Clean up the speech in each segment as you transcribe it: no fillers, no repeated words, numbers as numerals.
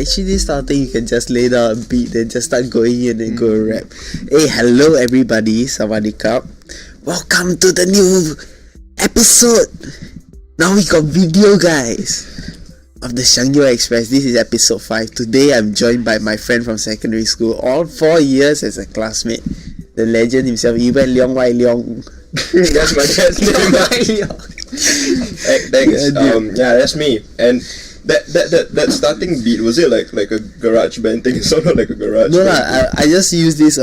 actually this type of thing you can just lay down a beat then just start going in and go rap. Hey, hello everybody, Sawadee-Kap. Welcome to the new episode. Now we got video, guys, of the Siang Yeo Express. This is episode 5. Today I'm joined by my friend from secondary school, all 4 years as a classmate, the legend himself, Ewan Leong. That's my dad's name. Thanks. That's me. And that starting beat, was it like a garage band thing? It sounded like a garage No, band. I just used this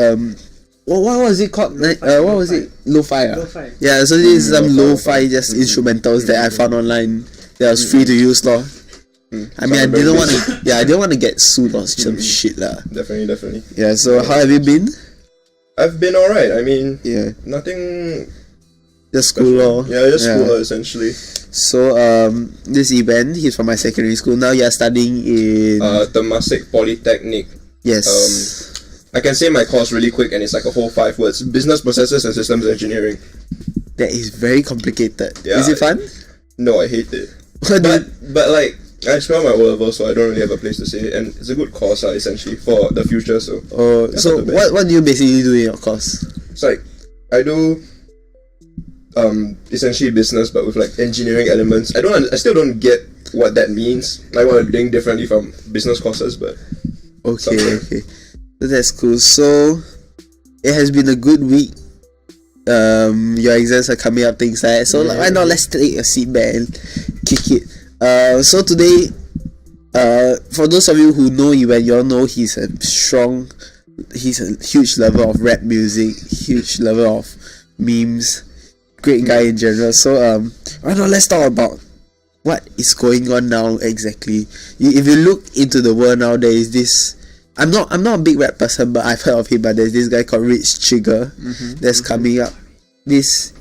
what was it called? What was it? Lo-fi. Lo-fi. Yeah, so this is some lo-fi just instrumentals that I found online that was free to use lor. I mean, I didn't want to get sued or some shit lah. Definitely. Yeah, so how have you been? I've been alright. I mean, Yeah, nothing. just school lor. Yeah, just school essentially. So this event, he's from my secondary school. Now you're studying in Temasek Polytechnic. yes. I can say my course really quick, and it's like a whole 5 words: Business Processes and Systems Engineering. That is very complicated. Yeah, Is it fun? No, I hate it. What do you- But like, I failed my O-level, so I don't really have a place to say it, and it's a good course essentially for the future. So that's so not the best. what do you basically do in your course? It's like I do essentially business, but with like engineering elements. I still don't get what that means. I want to think differently from business courses, but Okay. So that's cool. So it has been a good week. Your exams are coming up, things like that. So why not let's take a seat back and kick it. So today, for those of you who know Ewan, you all know he's a huge lover of rap music, huge lover of memes, great guy in general. So why not let's talk about what is going on now exactly. If you look into the world now, there is this. I'm not a big rap person, but I've heard of him. But there's this guy called Rich Chigga that's coming up. This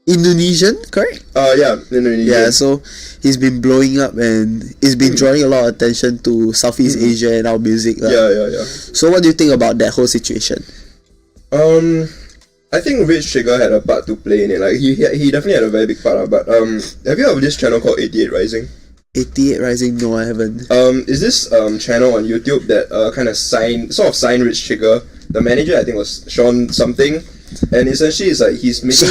Indonesian, correct? Indonesian. Yeah, so he's been blowing up and he's been drawing a lot of attention to Southeast Asia and our music. Yeah. So what do you think about that whole situation? I think Rich Chigga had a part to play in it. Like he definitely had a very big part. But have you heard of this channel called 88 Rising? 88 Rising? No, I haven't. Is this channel on YouTube that kind of signed Rich Chigga. The manager, I think, was Sean something, and essentially it's like he's making.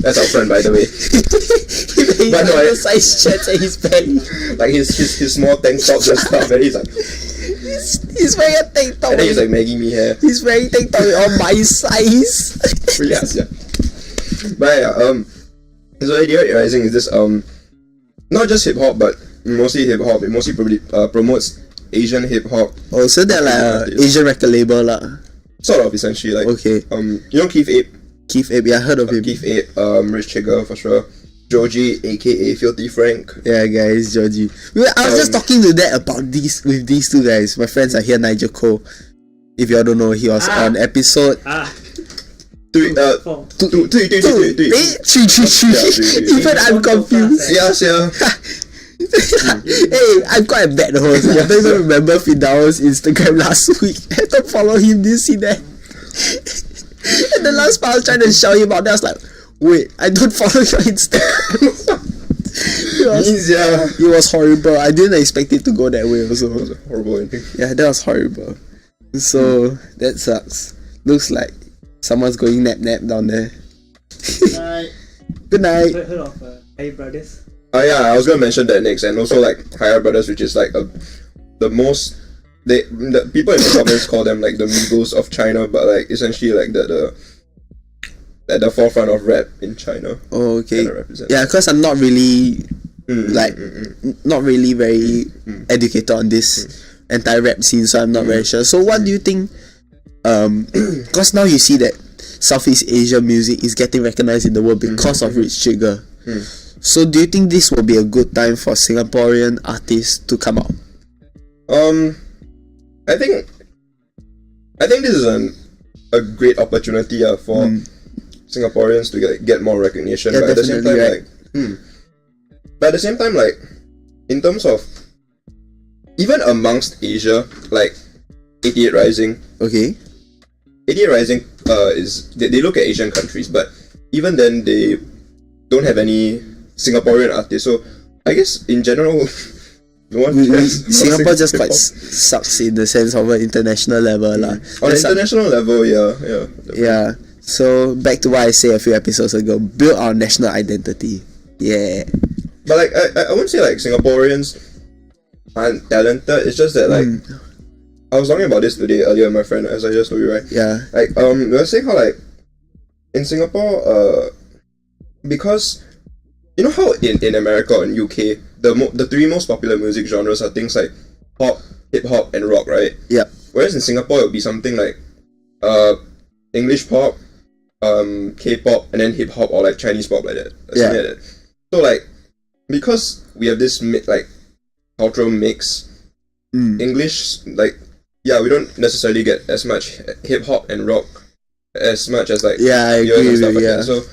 That's our friend, by the way. But no, size chats and his belly. Like his small tank tops and stuff, and he's like. He's wearing a tank top. And then he's like Maggie me hair. He's wearing tank top on my size. Yes, yeah. But yeah, so 88 Rising is this not just hip hop, but mostly hip hop. It mostly promotes Asian hip hop. Oh, so they're like Asian record label lah. Sort of, essentially. Like Okay. You know Keith Ape? Keith Ape, yeah, I heard of him. Keith Ape, Rich Chigga for sure. Georgie, aka Filthy Frank. Yeah, guys, Georgie. I was just talking to that about these two guys. My friends are here, Nigel Cole. If y'all don't know, he was on episode 3. three. Even I'm confused. Yes, yeah. Hey, I'm quite a bad host. I don't even remember Fidao's Instagram last week. I had to follow him. Did you see that? And the last part I was trying to shout him out. I was like, wait, I don't follow your Instagram. It was horrible. I didn't expect it to go that way also. It was a horrible ending. Yeah, that was horrible. So that sucks. Looks like someone's going nap down there. Good night. Heard of Hey Brothers? Yeah, I was gonna mention that next, and also like Higher Brothers, which is like the most. The people in the comments call them like the Migos of China, but like essentially like at the forefront of rap in China. Oh, okay. Kinda represent. Yeah, because I'm not really not really very educated on this entire rap scene, so I'm not very sure. So what do you think? Because now you see that Southeast Asia music is getting recognized in the world because of Rich Chigga. So do you think this will be a good time for Singaporean artists to come out? I think this is a great opportunity for Singaporeans to get more recognition. Yeah, but at the same time, right. but at the same time, like in terms of even amongst Asia, like 88 Rising. Okay. 88 Rising is they look at Asian countries, but even then they don't have any Singaporean artists. So I guess in general, No one cares. Singapore just quite sucks in the sense of an international level lah. On an international level, yeah. Yeah. So back to what I said a few episodes ago, build our national identity. Yeah. But like I wouldn't say like Singaporeans aren't talented. It's just that like I was talking about this today earlier with my friend, as I just told you, right? Yeah. Like we were saying how like in Singapore, because you know how in America and UK the three most popular music genres are things like pop, hip hop, and rock, right? Yep. Whereas in Singapore it would be something like English pop, K-pop, and then hip hop or like Chinese pop like that. Something like that. So like because we have this like cultural mix, English like we don't necessarily get as much hip hop and rock as much as like I US agree and stuff with, like that. So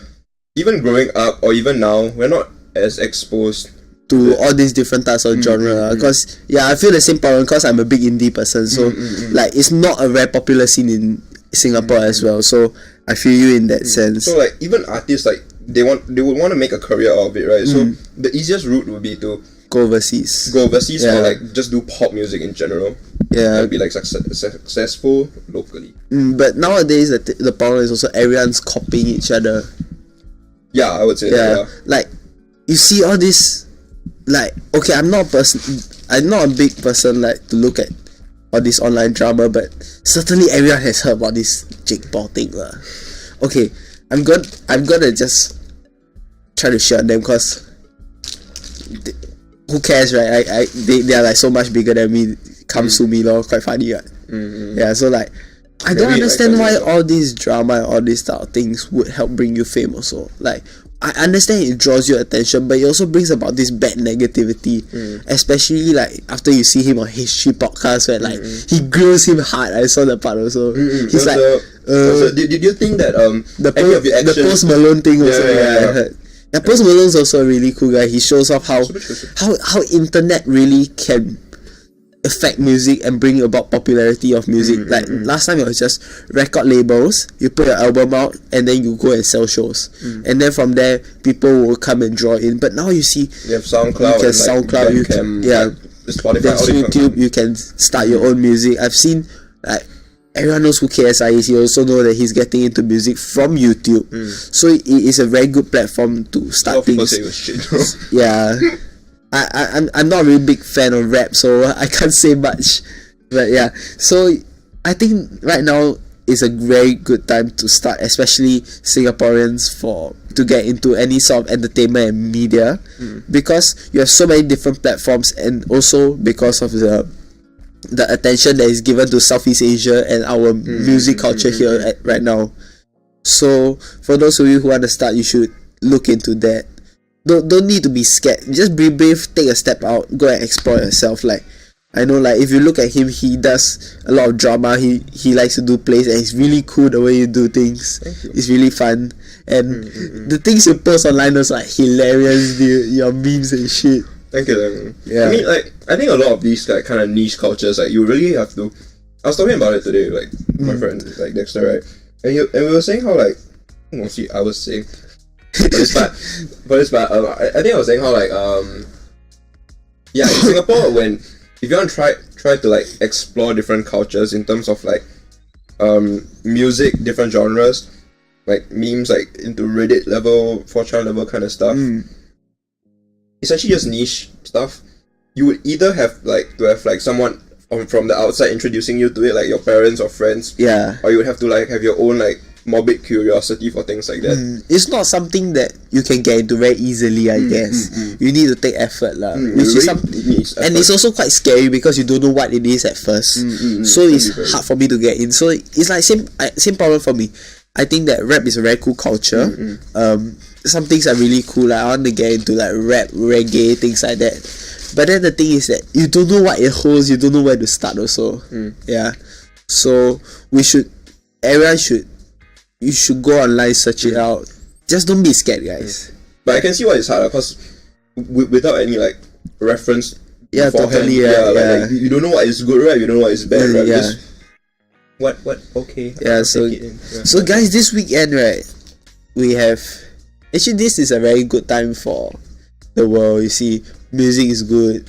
even growing up or even now, we're not as exposed to all these different types of genre because I feel the same problem because I'm a big indie person, so like it's not a very popular scene in Singapore as well, so I feel you in that sense. So like even artists like they would want to make a career out of it, right? So the easiest route would be to go overseas or like just do pop music in general. And be like successful locally. But nowadays the problem is also everyone's copying each other. Yeah, I would say that. Like you see all this, like okay, I'm not a big person like to look at all this online drama, but certainly everyone has heard about this Jake Paul thing lah. Okay, I'm gonna just try to shut them because who cares, right? They are like so much bigger than me. Come sue me lor, quite funny, right? Yeah, so like I don't understand why all this drama and all these type of things would help bring you fame also. Like I understand it draws your attention, but it also brings about this bad negativity, especially like after you see him on history podcast where like he grills him hard. I saw that part also. He's like did you think that the Post Malone thing also? I heard. And Post Malone's also a really cool guy. He shows off how internet really can affect music and bring about popularity of music. Like last time it was just record labels, you put your album out and then you go and sell shows, and then from there people will come and draw in. But now you see you have SoundCloud, you can Spotify, there's YouTube, you can start your own music. I've seen like everyone knows who KSI is. You also know that he's getting into music from YouTube, so it is a very good platform to start things. Say it was shit, bro. Yeah. I'm not a really big fan of rap, so I can't say much. But yeah, so I think right now is a very good time to start, especially Singaporeans, to get into any sort of entertainment and media, because you have so many different platforms, and also because of the attention that is given to Southeast Asia and our music culture here right now. So for those of you who want to start, you should look into that. Don't need to be scared. Just be brave, take a step out, go and explore yourself. Like I know, like if you look at him, he does a lot of drama. He likes to do plays, and it's really cool the way you do things. It's really fun, and the things you post online is like hilarious. Your memes and shit. Thank you. Yeah. I mean, like I think a lot of these like kind of niche cultures, like you really have to. I was talking about it today, like my friend, like Dexter, right? And we were saying how like, I was saying. But it's bad. I think I was saying how like in Singapore, if you want to try to like explore different cultures in terms of like music, different genres, like memes, like into Reddit level, 4chan level kind of stuff. Essentially just niche stuff. You would either have like someone from the outside introducing you to it, like your parents or friends. Yeah. Or you would have to like have your own like morbid curiosity for things like that. It's not something that you can get into very easily, I guess. You need to take effort lah, which is and it's also quite scary because you don't know what it is at first. So it's hard for me to get in. So it's like same problem for me. I think that rap is a very cool culture. Some things are really cool. Like I want to get into like rap, reggae, things like that. But then the thing is that you don't know what it holds. You don't know where to start also. Yeah. So you should go online, search it out. Just don't be scared, guys. But I can see why it's hard because without any like reference, totally. Like, you don't know what is good, right? You don't know what is bad, right? Just, what? Okay. Yeah. So guys, this weekend, right? We have this is a very good time for the world. You see, music is good.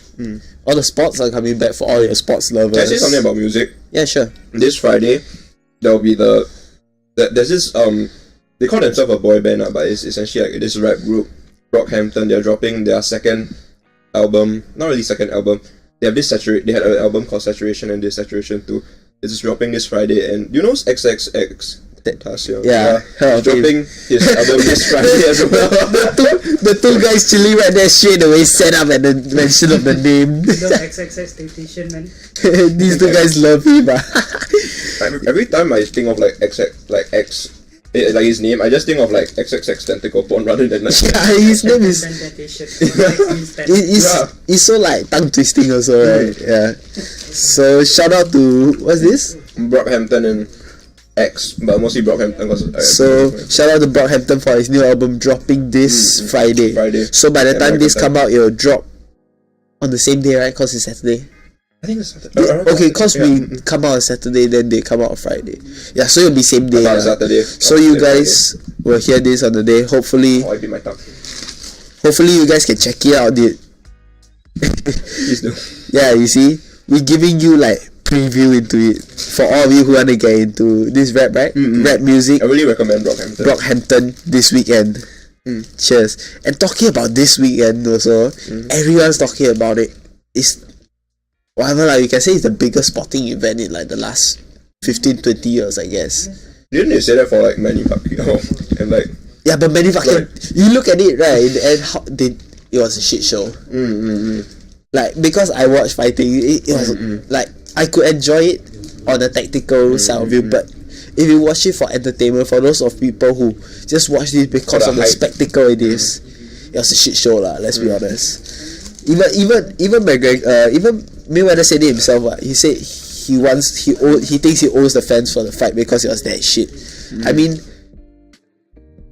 All the sports are coming back for all your sports lovers. Can I say something about music? Yeah, sure. This Friday, there will be there's this they call themselves a boy band, but it's essentially like this rap group, Brockhampton. They're dropping their second album, not really second album. They have this they had an album called Saturation and this Saturation 2. It's dropping this Friday, and you know XXX Tasio? Yeah, he's dropping his album this Friday as well. the two guys chilling right there straight away set up at the mention of the name. Those XXX temptation, man. These two guys love him. Every time I think of like like his name, I just think of like XXX Tentacle Porn rather than like his name is it's so like tongue twisting also, right? Yeah. So shout out to what's this? Brockhampton and X, but mostly Brockhampton. So shout out to Brockhampton for his new album dropping this Friday. So by the time this come out, it'll drop on the same day, right? Cause it's Saturday. I think it's Saturday. Okay, cause we come out on Saturday, then they come out on Friday. Yeah, so it'll be same day. Saturday. So you guys will hear this on the day. Hopefully, I beat my tongue. Hopefully you guys can check it out, dude. Please do. Yeah, you see, we're giving you like preview into it for all of you who want to get into this rap, right? Rap music. I really recommend Brockhampton. Brockhampton this weekend. Cheers. And talking about this weekend also, everyone's talking about it. It's whatever, like you can say it's the biggest sporting event in like the last 15-20 years, I guess. Didn't they say that for like Manny Pacquiao and like? Yeah, but Manny Pacquiao, you look at it right, and how it was a shit show. Like, because I watched fighting, it was like I could enjoy it on the tactical side of it, but if you watch it for entertainment, for those of people who just watch this because of the spectacle it is, it was a shit show lah. Let's be honest. Even McGregor, even Mayweather said it himself. He said he thinks he owes the fans for the fight because it was that shit. I mean,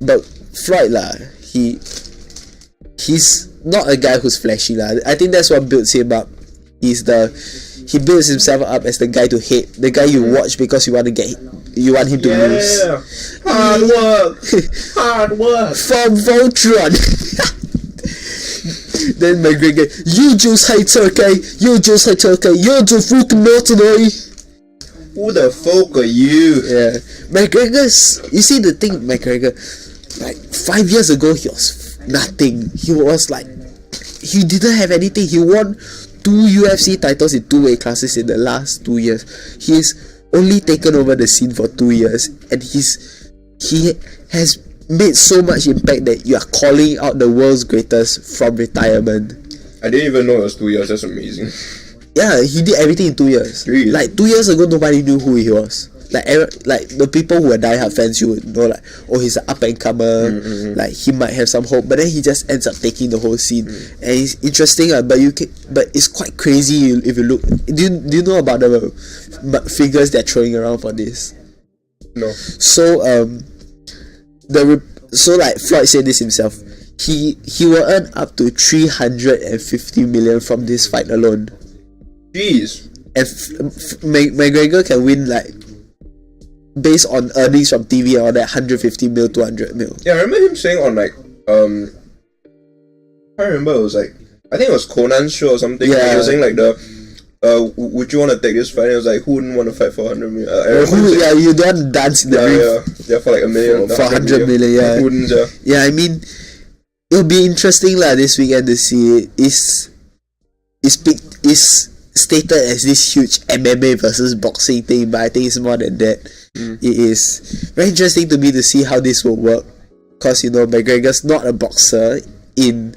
but Floyd lah, he's not a guy who's flashy lah. I think that's what builds him up. He builds himself up as the guy to hate, the guy you watch because you want him to lose. Hard work from Voltron. Then McGregor, you just hate Turkey, you just fucking not today. Who the fuck are you? Yeah, McGregor's. You see the thing, McGregor. Like 5 years ago, he was nothing. He was like, he didn't have anything. He won 2 UFC titles in 2 weight classes in the last 2 years. He's only taken over the scene for 2 years, and he has made so much impact that you are calling out the world's greatest from retirement. I didn't even know it was 2 years. That's amazing. Yeah, he did everything in 2 years. Really? Like 2 years ago, nobody knew who he was. Like the people who are diehard fans, you would know like, oh, he's an up and comer. Like he might have some hope, but then he just ends up taking the whole scene, and it's interesting. But it's quite crazy if you look. Do you know about the figures they're throwing around for this? No. So so like Floyd said this himself. He will earn up to 350 million from this fight alone. Jeez. And McGregor can win like, based on earnings from TV or that 150 mil, 200 mil. Yeah, I remember him saying on like I remember it was like, I think it was Conan's show or something. Yeah. He was saying like would you want to take this fight? And it was like, who wouldn't want to fight for 100 million? You don't want to dance in the ring. Yeah, for like $1 million. For 100 million, yeah. Who wouldn't, yeah. Yeah, I mean, it'll be interesting lah this weekend to see it. It's stated as this huge MMA versus boxing thing, but I think it's more than that. It is very interesting to me to see how this will work, because you know McGregor's not a boxer in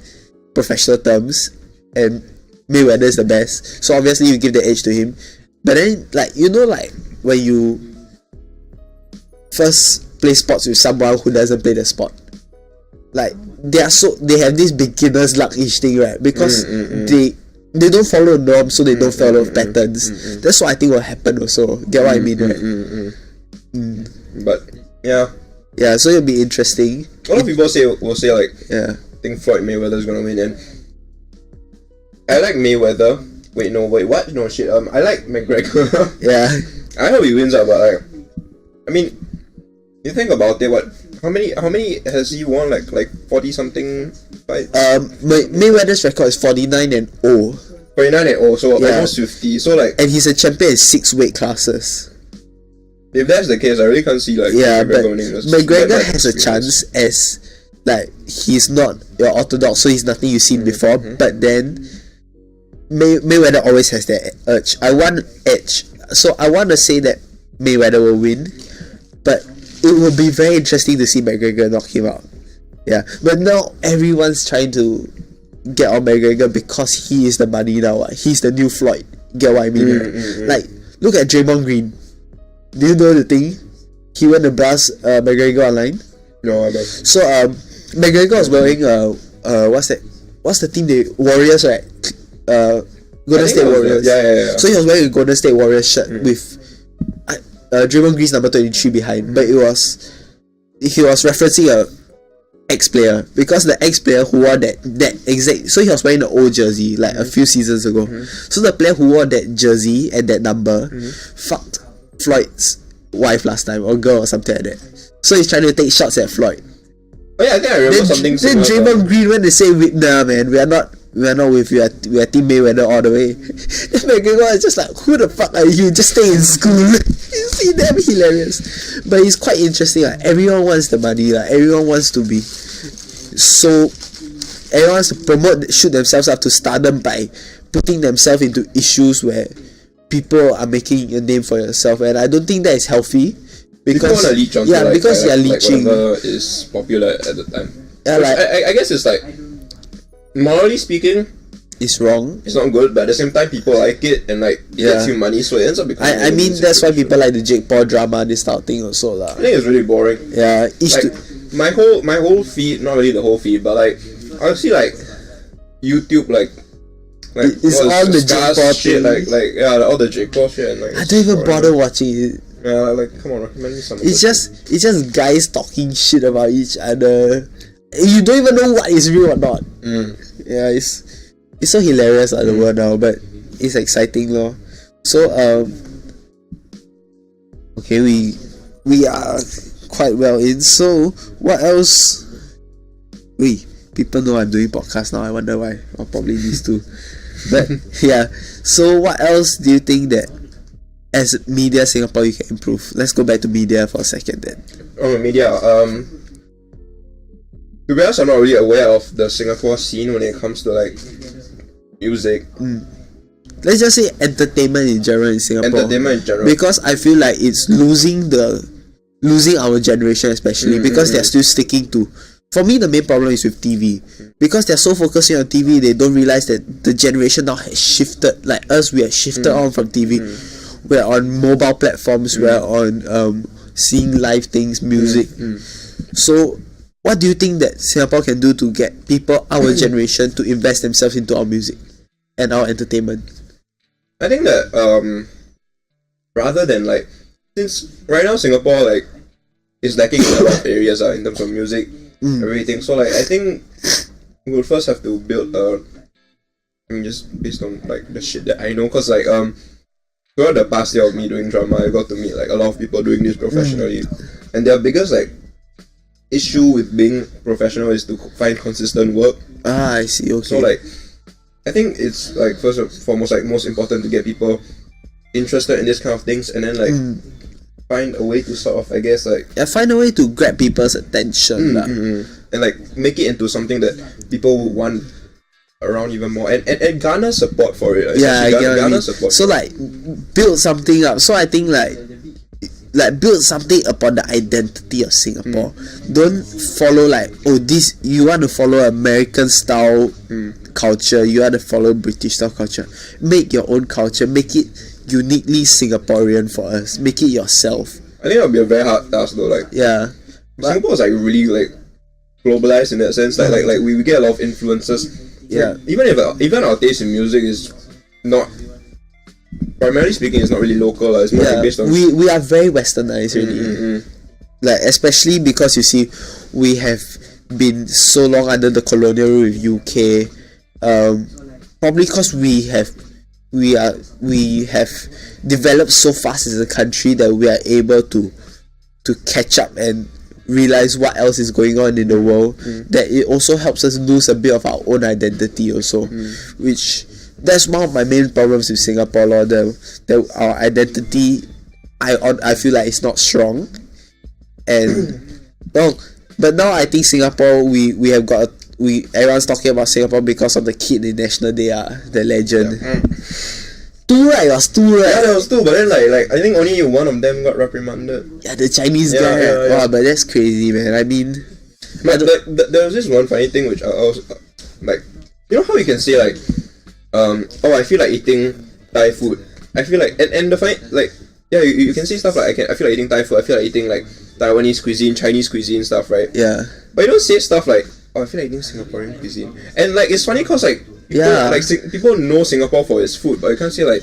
professional terms, and Mayweather is the best, so obviously you give the edge to him. But then, like, you know, like when you first play sports with someone who doesn't play the sport, like they have this beginner's luck-ish thing, right? Because they don't follow norms, so they don't follow patterns. That's what I think will happen also. Get what I mean, right? But yeah, so it'll be interesting. A lot of people will say like, yeah, I think Floyd Mayweather is gonna win, and I like Mayweather. Wait, what? No shit. I like McGregor. Yeah. I hope he wins, but like, I mean, you think about it. What? How many has he won? Like 40 something fights. Mayweather's record is 49-0. 29 and also Yeah. almost 50. So like, and he's a champion in 6 weight classes. if that's the case, I really can't see like Yeah, but winning this. McGregor That has a experience. chance as like he's not your orthodox, so he's nothing you've seen before. But then Mayweather always has that edge. I want edge, so I want to say that Mayweather will win, but it will be very interesting to see McGregor knock him out. Yeah, but now everyone's trying to get on McGregor because he is the money now. He's the new Floyd. Get what I mean? Like, look at Draymond Green. Do you know the thing? He went to blast McGregor online. No, I don't. So McGregor was wearing what's the team they Warriors, right? Golden State Warriors. Yeah. So he was wearing a Golden State Warriors shirt with Draymond Green's number 23 behind, but he was referencing a ex-player, because the ex-player who wore that exact, so he was wearing the old jersey like a few seasons ago. So the player who wore that jersey and that number fucked Floyd's wife last time, or girl or something like that. So he's trying to take shots at Floyd. Oh yeah, I think I remember something Then similar. Draymond Green went to say, "Nah, man, we are not with you. We are Team Mayweather all the way." Then McGregor was just like, "Who the fuck are you? Just stay in school." You see, damn hilarious. But it's quite interesting. Like, everyone wants the money. Like, everyone wants to be so. Everyone wants to shoot themselves up to stardom by putting themselves into issues where people are making a name for yourself, and I don't think that is healthy. People want to leech on because you're leeching. Whatever is popular at the time. Yeah, Which like, I guess it's like, morally speaking, it's wrong. it's not good, but at the same time, people like it and like it gets you money, so it ends up becoming. I mean, that's why people like the Jake Paul drama, this type of thing also lah. I think it's really boring. Yeah, Like my whole feed, not really the whole feed, but like I see like YouTube like it's all the Jake Paul shit, thing. like all the Jake Paul shit, and like I don't even bother watching it. Yeah, like come on, recommend me something. It's just guys talking shit about each other. You don't even know what is real or not. Yeah, it's so hilarious the world now, but it's exciting lor. So okay, we are quite well in. So what else? Wait, people know I'm doing podcast now. I wonder why. Or probably these two. But yeah. So what else do you think that as media Singapore you can improve? Let's go back to media for a second then. Oh, media. To be honest, I'm not really aware of the Singapore scene when it comes to like music. Let's just say entertainment in general in Singapore. Entertainment in general. Because I feel like it's losing our generation, especially because they're still sticking to. For me, the main problem is with TV. Because they're so focusing on TV, they don't realize that the generation now has shifted. Like us, we have shifted on from TV. We're on mobile platforms. We're on seeing live things, music. So, what do you think that Singapore can do to get people, our generation, to invest themselves into our music and our entertainment? I think that rather than like, since right now Singapore like is lacking in a lot of areas in terms of music, everything. So like I think we will first have to build I mean, just based on like the shit that I know, cause like throughout the past year of me doing drama, I got to meet like a lot of people doing this professionally, and their biggest like issue with being professional is to find consistent work. I see. Okay. So like, I think it's like first and foremost like most important to get people interested in this kind of things, and then like find a way to sort of, I guess, like find a way to grab people's attention and like make it into something that people will want around even more, and garner support for it. Yeah, I get what you mean. Support. So like build something up. So I think like build something upon the identity of Singapore. Don't follow like, oh, this, you want to follow American style culture, you want to follow British style culture. Make your own culture, make it uniquely Singaporean for us, make it yourself. I think it'll be a very hard task though. Like, yeah, Singapore is like really like globalized in that sense. Like we get a lot of influences. Yeah, even our taste in music is not, primarily speaking, it's not really local. It's more like based on we are very westernized really. Like especially because you see, we have been so long under the colonial rule with UK. Probably because we have developed so fast as a country that we are able to catch up and realize what else is going on in the world, that it also helps us lose a bit of our own identity also, which that's one of my main problems with Singapore, lor. Our identity, I feel like it's not strong, and no, but now I think Singapore we have got everyone's talking about Singapore because of the kid in National Day, the legend. Yeah. Two, right? It was two, right? Yeah, there was two, but then like I think only one of them got reprimanded. Yeah, the Chinese Yeah, guy. yeah, yeah. Wow, but that's crazy, man. I mean, But there was this one funny thing which I was like, you know how you can say like, oh, I feel like eating Thai food. I feel like and the funny like, yeah, you can say stuff like I feel like eating Thai food. I feel like eating like Taiwanese cuisine, Chinese cuisine stuff, right? yeah. But you don't say stuff like, oh, I feel like eating Singaporean cuisine. And like it's funny cause like people, Yeah. like people know Singapore for its food, but you can't say like,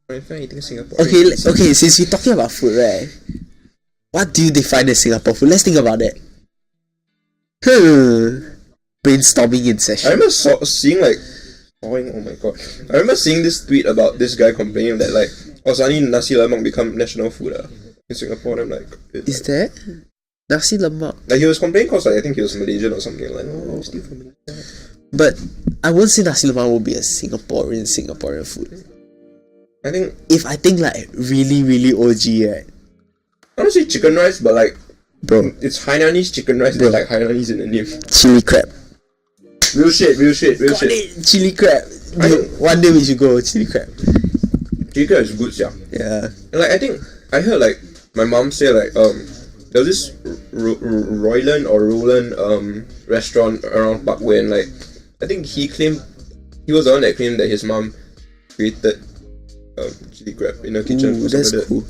I feel like eating Singaporean Okay, cuisine. okay. Since we're talking about food, right? What do you define as Singapore food? Let's think about it. Brainstorming in I session. remember seeing like, oh my god! I remember seeing this tweet about this guy complaining that like, oh, suddenly nasi lemak become national food in Singapore. And I'm like, Is that nasi lemak? like he was complaining because like, I think he was Malaysian or something. Like, no, still from Malaysia. But I won't say nasi lemak will be a Singaporean food. I think If I think like really OG, right, I don't say chicken rice, but like bro, it's Hainanese chicken rice. Bro. It's like Hainanese in the name. chili crab. Real shit. Got it, chili crab. I Dude, one day we should go chili crab. Chicken is good, yeah. Yeah. And like I think I heard like my mom say like there was this Roland restaurant around Parkway, and like I think he claimed he was the one that claimed that his mom created chili crab in her kitchen. Ooh, or something that's like that. cool.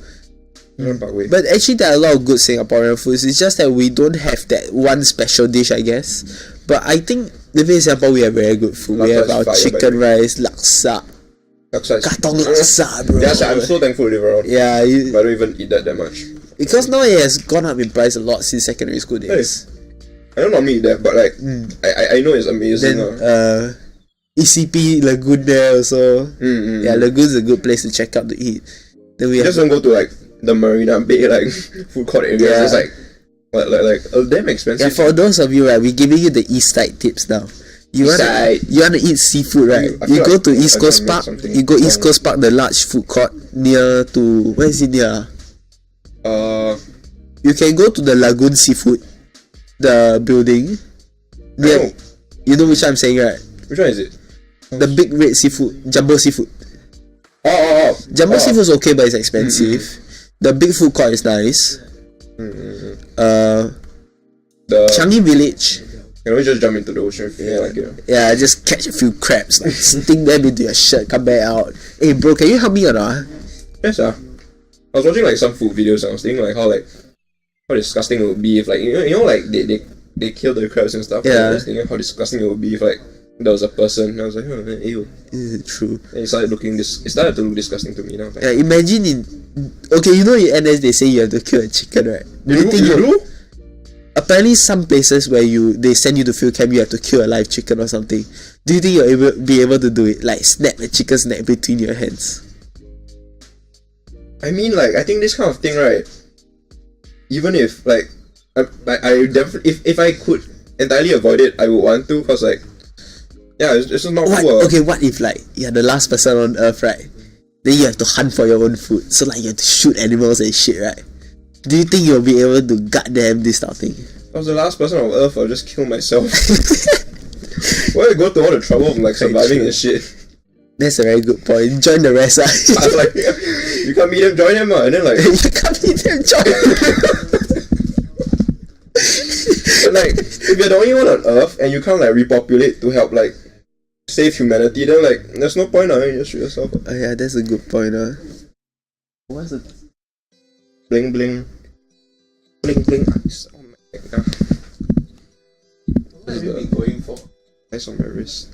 Around Parkway. But actually, there are a lot of good Singaporean foods. It's just that we don't have that one special dish, I guess. But I think living in Singapore, we have very good food. We Laksa have is our fire, chicken rice, laksa, Laksa is- katong laksa, bro. Yeah, so I'm so thankful to live around. Yeah, But I don't even eat that much. because now it has gone up in price a lot since secondary school days. I don't normally eat that, but like I know it's amazing. Then ECP Lagoon there also. Yeah, Lagoon's a good place to check out to eat. Then we Just have don't go to like the Marina Bay like food court area. Yeah. It's like damn expensive. yeah, for those of you, right, we're giving you the East Side tips now. You East Side. wanna eat seafood, right? I feel You go like to I East Coast can make Park. something You go East wrong. Coast Park, the large food court near to where is it near? You can go to the Lagoon Seafood, the building. No. You know which I'm saying, right? Which one is it? The big red seafood, Jumbo Seafood. Oh. Jumbo Seafood is okay, but it's expensive. The big food court is nice. The Changi Village. can we just jump into the ocean if you feel like it? Yeah, just catch a few crabs, like stick them into your shirt, come back out. Hey bro, can you help me or not? Yes, I was watching like some food videos and I was thinking like how disgusting it would be if like you know like they kill the crabs and stuff. Yeah. I was thinking how disgusting it would be if like there was a person and I was like, oh, ew. True. And it started to look disgusting to me now. Like, Yeah, imagine okay, you know in NS they say you have to kill a chicken, right? you do? Apparently some places where they send you to field camp you have to kill a live chicken or something. Do you think you'll be able to do it? Like snap a chicken's neck between your hands? I mean, like, I think this kind of thing, right? Even if, like, I definitely, if I could entirely avoid it, I would want to, cause like, yeah, it's just not cool. Okay, what if like you're the last person on Earth, right? Then you have to hunt for your own food. So like you have to shoot animals and shit, right? Do you think you'll be able to goddamn this sort of thing? If I was the last person on Earth, I'll just kill myself. Why go to all the trouble of like surviving and shit? That's a very good point. Join the rest, I was like, you can't meet them, join them, and then like, you can't meet them, join. but, like, if you're the only one on Earth and you can't like repopulate to help like save humanity, then like, there's no point. You just shoot yourself. Oh yeah, that's a good point. What's the bling bling eyes on my neck now? What have you been going for? Eyes on my wrist.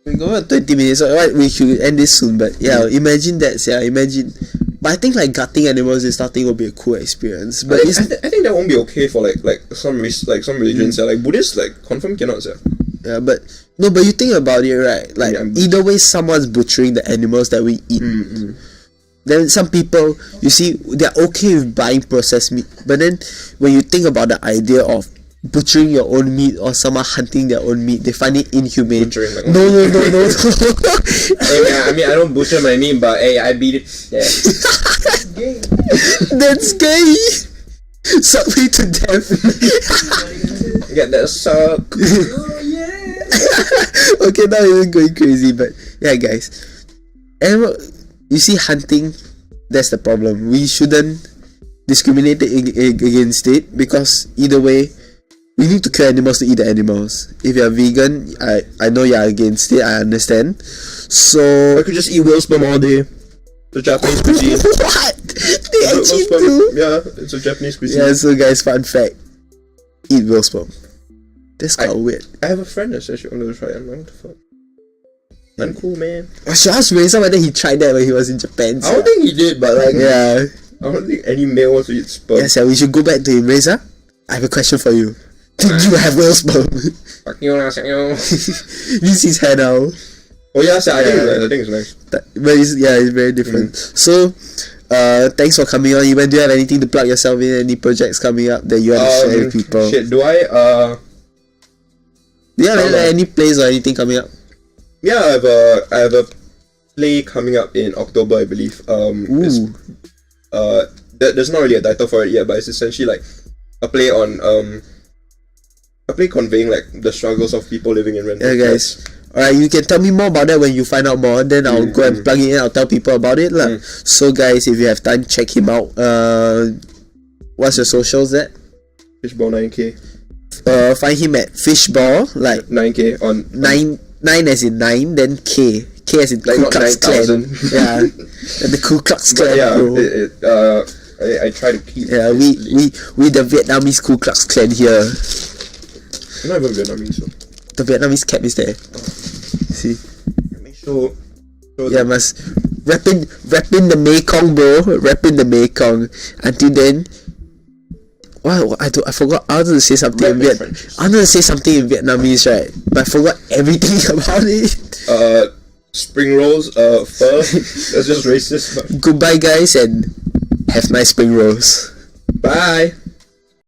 We got about 20 minutes, so right, we should end this soon. But yeah, imagine that. Yeah, imagine. But I think like gutting animals and starting will be a cool experience. But I think that won't be okay for like some religions. Like Buddhists, like confirm cannot. yeah, but no, but you think about it, right? Like Yeah. either way, someone's butchering the animals that we eat. Then some people, you see, they're okay with buying processed meat. But then when you think about the idea of butchering your own meat or someone hunting their own meat. They find it inhumane. Butchering like No. Hey man, I mean I don't butcher my meat, but hey, I beat it. Yeah. That's gay. Suck me to death. Get that suck. Oh yeah. Okay, now we're going crazy, but yeah, guys. And you see, hunting, that's the problem. We shouldn't discriminate against it, because either way, we need to kill animals to eat the animals. If you're vegan, I know you're against it, I understand. So I could just eat whale sperm all day. The Japanese cuisine. what? They Whale actually sperm, do? yeah, it's a Japanese cuisine. Yeah, so guys, fun fact. Eat whale sperm. That's kind of weird. I have a friend that says she wanted to try it. I'm like, what the fuck? I'm cool, man. I should ask Reza whether he tried that when he was in Japan. I don't think he did, but like, Yeah. I don't think any male wants to eat sperm. Yes, yeah, we should go back to him. Reza, I have a question for you. Did you have whale sperm? Fuck you, Siang Yeo. This is hair now. Oh yeah, so I think it's nice. But it's very different. So, thanks for coming on. Ewan, do you have anything to plug yourself in? Any projects coming up that you want to share with people? Shit, do I Do you have any plays or anything coming up? Yeah, I have a play coming up in October, I believe. It's, Ooh. There's not really a title for it yet, but it's essentially like a play on a play conveying like the struggles of people living in rental Yeah, guys. Alright, you can tell me more about that when you find out more. Then I'll go and plug it in. I'll tell people about it lah. So guys, if you have time, check him out. What's your socials at? Fishball 9K. Find him at Fishball, like 9K on 9 as in 9, then K as in like Ku not Klux Klan. 9,000. Yeah, and the Ku Klux But Klan, yeah, bro. I try to keep. Yeah, we the Vietnamese Ku Klux Klan here. I'm not even Vietnamese, so The Vietnamese cap is there. See? make sure. Yeah, must rapping the Mekong, bro. Rapping the Mekong. Until then, what I forgot. I wanted to say something in I wanted to say something in Vietnamese, right? But I forgot everything about it. Spring rolls, pho. That's just racist. Goodbye, guys, and have nice spring rolls. Bye.